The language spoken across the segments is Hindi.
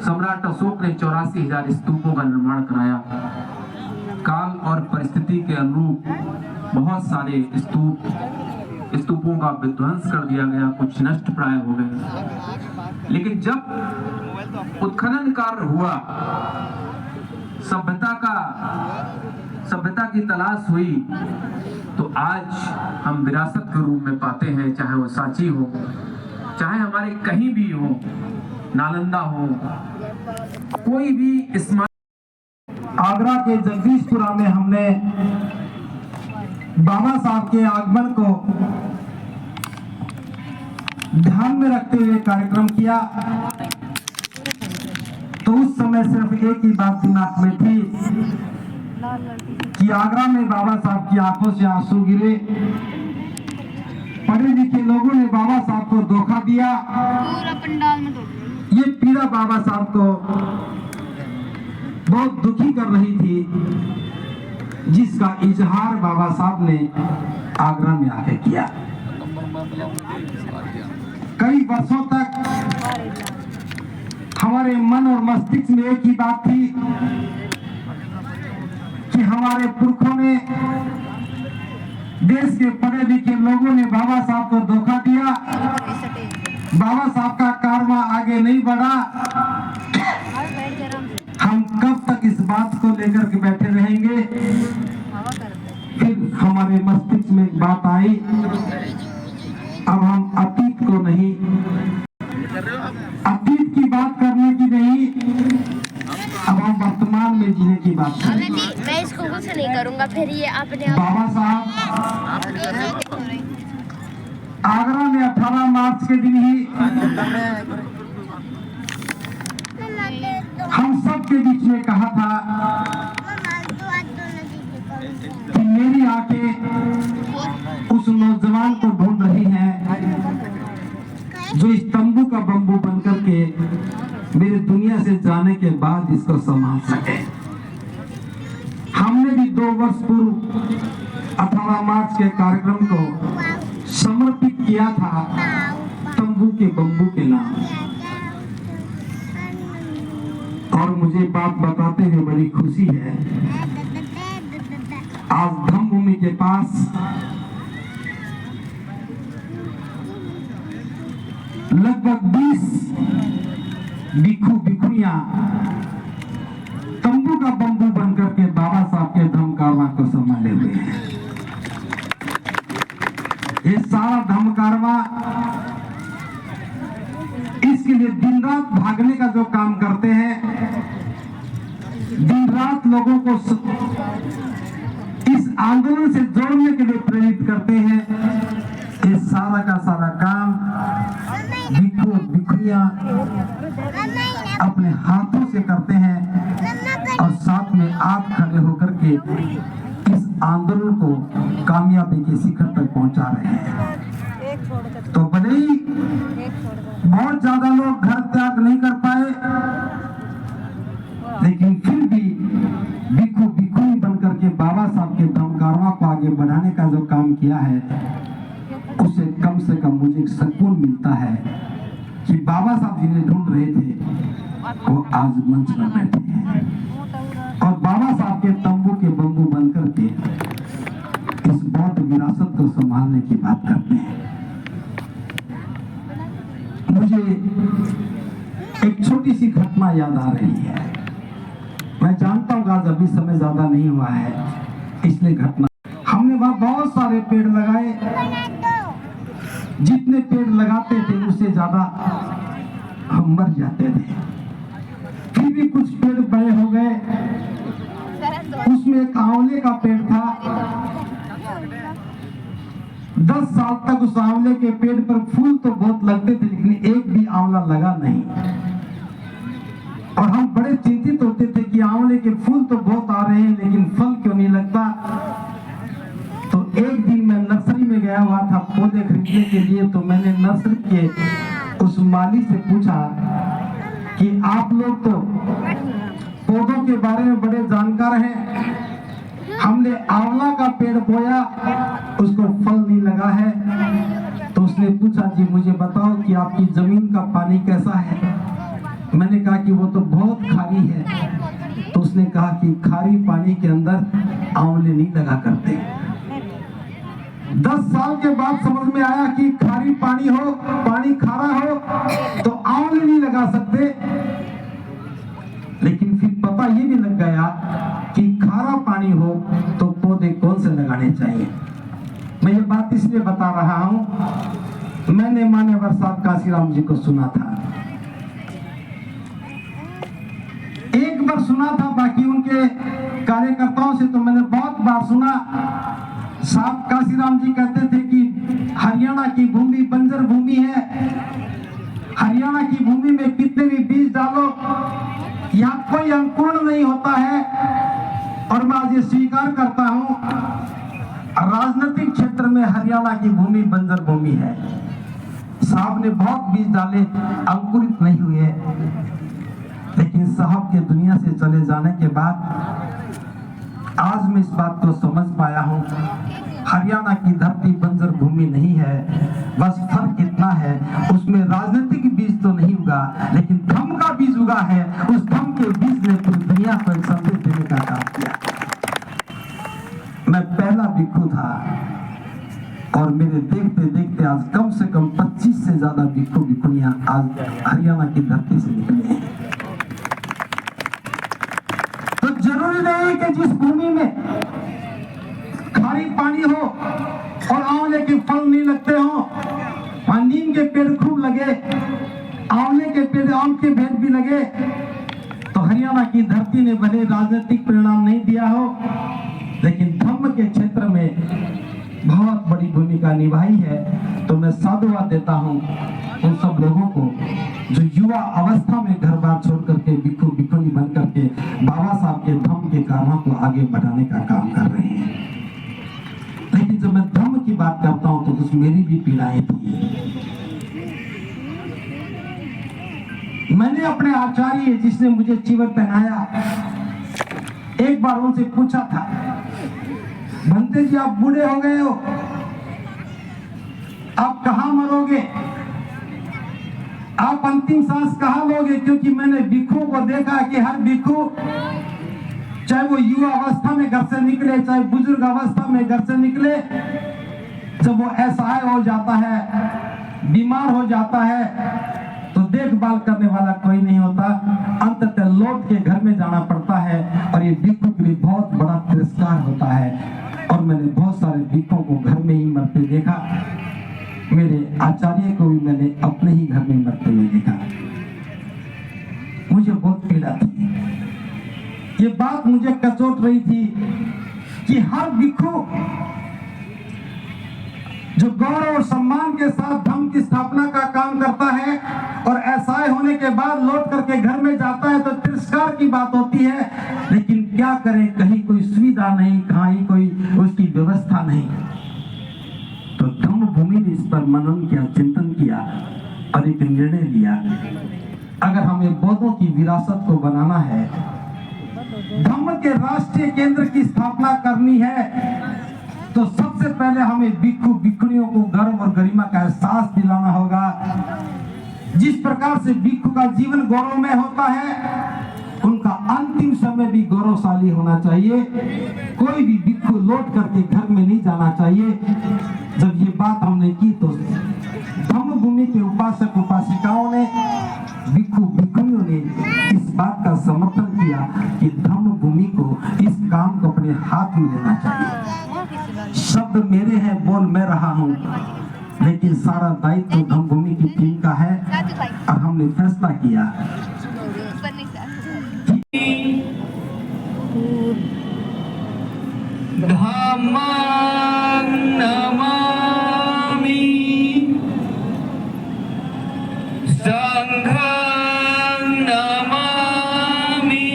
सम्राट अशोक ने 84,000 स्तूपों का निर्माण कराया। काल और परिस्थिति के अनुरूप बहुत सारे स्तूपों का विध्वंस कर दिया गया, कुछ नष्ट प्राय हो गए। लेकिन जब उत्खनन कार्य हुआ, सभ्यता की तलाश हुई, तो आज हम विरासत के रूप में पाते हैं, चाहे वो सांची हो, चाहे हमारे कहीं भी हो, नालंदा हो, कोई भी स्मारक। आगरा के जगदीशपुरा में हमने बाबा साहब के आगमन को ध्यान में रखते हुए कार्यक्रम किया। तो उस समय सिर्फ एक ही बात दिमाग में थी कि आगरा में बाबा साहब की आंखों से आंसू गिरे। पढ़े लिखे लोगों ने बाबा साहब को धोखा दिया। पूरा पंडाल में ये पीड़ा बाबा साहब को बहुत दुखी कर रही थी, जिसका इजहार बाबा साहब ने आगरा में आके किया। कई वर्षों तक हमारे मन और मस्तिष्क में एक ही बात थी कि हमारे पुरखों ने, देश के पढ़े लिखे लोगों ने बाबा साहब को धोखा दिया। बाबा साहब का कारवां आगे नहीं बढ़ा। हम कब तक इस बात को लेकर के बैठे रहेंगे? फिर हमारे मस्तिष्क में एक बात आई, अब हम अतीत को नहीं, अतीत की बात करने की नहीं, अब हम वर्तमान में जीने की बात करें। मैं इसको कुछ नहीं करूंगा, फिर ये अपने बाबा साहब आगरा में 18 मार्च के दिन ही हम सब के बीच में कहा था कि मेरी आंखें उस नौजवान को ढूंढ रही हैं जो इस तंबू का बम्बू बनकर के मेरे दुनिया से जाने के बाद इसको संभाल सके। हमने भी 2 वर्ष पूर्व 18 मार्च के कार्यक्रम को समर्पित किया था तंबू के बम्बू के नाम। और मुझे बात बताते हुए बड़ी खुशी है, आज धम्मभूमि के पास लगभग 20 भिखुनिया तंबू का बम्बू बनकर के बाबा साहब के धम्म कारवां को संभाले हुए हैं। ये सारा धम्म कारवां इसके लिए दिन रात भागने का जो काम करते हैं, दिन रात लोगों को इस आंदोलन से जोड़ने के लिए प्रेरित करते हैं। ये सारा का सारा काम भिक्षु भिखुनिया अपने हाथों से करते हैं और साथ में आप खड़े होकर के इस आंदोलन को कामयाबी के शिखर तक पहुंचा रहे हैं। तो भले ही बहुत ज्यादा लोग घर त्याग नहीं कर पाए, लेकिन फिर भी भिक्षु भिखुनी बनकर के बाबा साहब के धम्म कारवां को आगे बढ़ाने का जो काम किया है, उससे कम मुझे एक सुकून मिलता है कि बाबा साहब जिन्हें ढूंढ रहे थे वो आज मंच पर बैठे हैं और बाबा साहब के तंबू के बम्बू बनकर के इस बौद्ध विरासत को संभालने की बात करते हैं। मुझे एक छोटी सी घटना याद आ रही है। मैं जानता हूँ आज अभी समय ज्यादा नहीं हुआ है, इसलिए घटना, हमने वहां बहुत सारे पेड़ लगाए। जितने पेड़ लगाते थे उससे ज्यादा हम मर जाते थे। फिर भी कुछ पेड़ बड़े हो गए। उसमें एक आंवले का पेड़ था। 10 साल तक उस आंवले के पेड़ पर फूल तो बहुत लगते थे, लेकिन एक भी आंवला लगा नहीं। और हम बड़े चिंतित होते थे कि आंवले के फूल तो बहुत आ रहे हैं, लेकिन फल क्यों नहीं लगता। तो एक दिन मैं नर्सरी में गया हुआ था पौधे खरीदने के लिए। तो मैंने नर्सरी के उस माली से पूछा कि आप लोग तो पौधों के बारे में बड़े जानकार हैं, हमने आंवला का पेड़ बोया, उसको फल नहीं लगा है। तो उसने पूछा, जी मुझे बताओ कि आपकी जमीन का पानी कैसा है। मैंने कहा कि वो तो बहुत खारी है। तो उसने कहा कि खारी पानी के अंदर आंवले नहीं लगा करते। 10 साल के बाद समझ में आया कि खारी पानी हो, पानी खारा हो तो आंवले नहीं लगा सकते। लेकिन फिर पता ये भी लग गया कि खारा पानी हो तो पौधे कौन से लगाने चाहिए। मैं ये बात इसलिए बता रहा हूं, मैंने मान्यवर साहब काशीराम जी को सुना था, एक बार सुना था, बाकी उनके कार्यकर्ताओं से तो मैंने बहुत बार सुना। साहब काशीराम जी कहते थे कि हरियाणा की भूमि बंजर भूमि है, हरियाणा की भूमि में कितने भी बीज डालो यहाँ कोई अंकुरण नहीं होता है। और मैं आज ये स्वीकार करता हूं, राजनीतिक क्षेत्र में हरियाणा की भूमि बंजर भूमि है। साहब ने बहुत बीज डाले, अंकुरित नहीं हुए। लेकिन साहब के दुनिया से चले जाने के बाद आज मैं इस बात को समझ पाया हूं, हरियाणा की धरती बंजर भूमि नहीं है। बस फर्क इतना है, उसमें राजनीतिक बीज तो नहीं उगा, लेकिन धम्म का बीज उगा है। उस धम्म के बीज ने पूरी दुनिया को एक संदेश देने का काम किया। मैं पहला भिक्षु था और मेरे देखते देखते आज कम से कम 25 से ज्यादा भिक्षु भिक्षुणियां आज हरियाणा की धरती से निकले हैं। तो जरूरी नहीं कि जिस भूमि में खारी पानी हो और आंवले के फल नहीं लगते हो, वहां नीम के पेड़ खूब लगे, आंवले के पेड़, आम के पेड़ भी लगे, तो हरियाणा की धरती ने भले राजनीतिक परिणाम नहीं दिया हो, लेकिन धर्म के क्षेत्र में बहुत बड़ी भूमिका निभाई है। तो मैं साधुवाद देता हूं उन सब लोगों को जो युवा अवस्था में घर बार छोड़ करके भिक्षु भिक्षुणी बन करके बाबा साहब के धर्म के कामों को आगे बढ़ाने का काम कर रहे हैं। लेकिन जब मैं धर्म की बात करता हूं तो कुछ मेरी भी पीड़ाएं थी। मैंने अपने आचार्य जिसने मुझे चीवर पहनाया, एक बार उनसे पूछा था, भंते जी आप बूढ़े हो गए हो, आप कहां मरोगे, आप अंतिम सांस कहां लोगे? क्योंकि मैंने भिक्षुओं को देखा कि हर भिक्षु चाहे वो युवा अवस्था में घर से निकले, चाहे बुजुर्ग अवस्था में घर से निकले, जब वो असहाय हो जाता है, बीमार हो जाता है, तो देखभाल करने वाला कोई नहीं होता, अंततः लौट के घर में जाना पड़ता है। और ये भिक्षु के लिए बहुत बड़ा तिरस्कार होता है। और मैंने बहुत सारे भिक्षुओं को घर में ही मरते देखा। मेरे आचार्य को भी मैंने अपने ही घर में मरते हुए देखा। मुझे बहुत पीड़ा थी, ये बात मुझे कचोट रही थी कि हर भिक्षु जो गौरव और सम्मान के साथ धर्म की स्थापना का काम करता है और असहाय होने के बाद लौट करके घर में जाता है तो तिरस्कार की बात होती है। लेकिन क्या करें, कहीं कोई सुविधा नहीं, कहीं कोई उसकी व्यवस्था नहीं। तो धम्म भूमि ने इस पर मनन किया, चिंतन किया और एक निर्णय लिया, अगर हमें बौद्धों की विरासत को बनाना है, धम्म के राष्ट्रीय केंद्र की स्थापना करनी है, तो सबसे पहले हमें भिक्षु भिक्षुणियों को गर्व और गरिमा का एहसास दिलाना होगा। जिस प्रकार से भिक्षु का जीवन गौरवमय होता है, उनका अंतिम समय भी गौरवशाली होना चाहिए। कोई भी भिक्षु लौट करके घर में नहीं जाना चाहिए। जब ये बात हमने की तो धम्म भूमि के उपासक उपासिकाओं ने, भिक्षु भिक्षुणियों ने इस बात का समर्थन किया कि धम्म भूमि को, इस काम को अपने हाथ में लेना चाहिए। शब्द मेरे हैं, बोल मैं रहा हूं, लेकिन सारा दायित्व धम्म भूमि की टीम का है। और हमने फैसला किया धम्मं नमामि संघं नमामि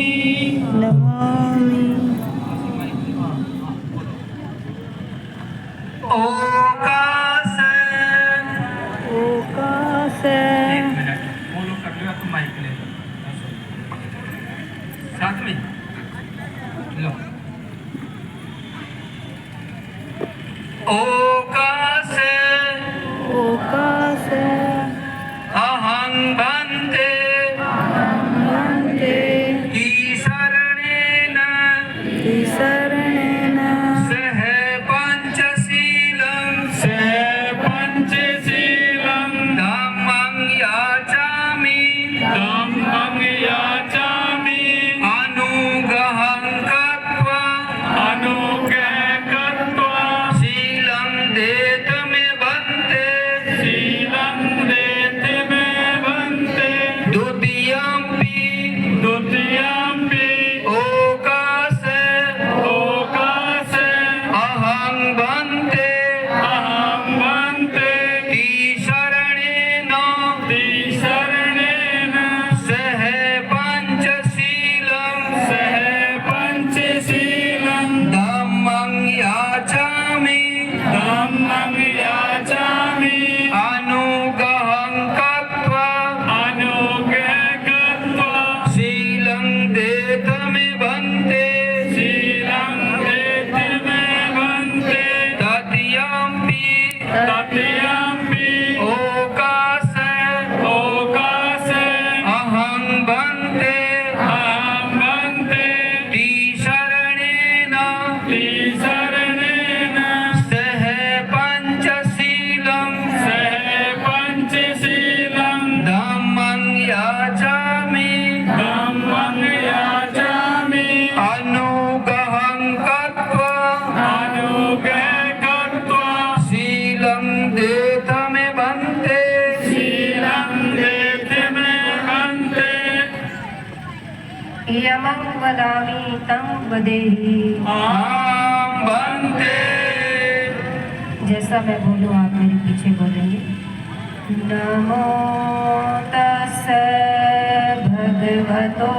ओकास बोलो कर लो तो माइक ले साथ में लो ओका शीलं देतिमे भन्ते द्वितीयम्पि ओकासे अहं भन्ते तीसरणेन सह पंचशीलं धम्मं याचामि अनुग्रहं कृत्वा शीलं देतमे भन्ते तृतीयम्पि ओकासे अहं भन्ते तीसरणेन सह पंचशीलं धम्मं याचामि अनुग्रहं कृत्वा शीलं देतमे भन्ते यमं वदामि तं वदेहि। अहं भन्ते जैसा मैं बोलूँ आप मेरे पीछे बोलेंगे। नमो तस्स भगवतो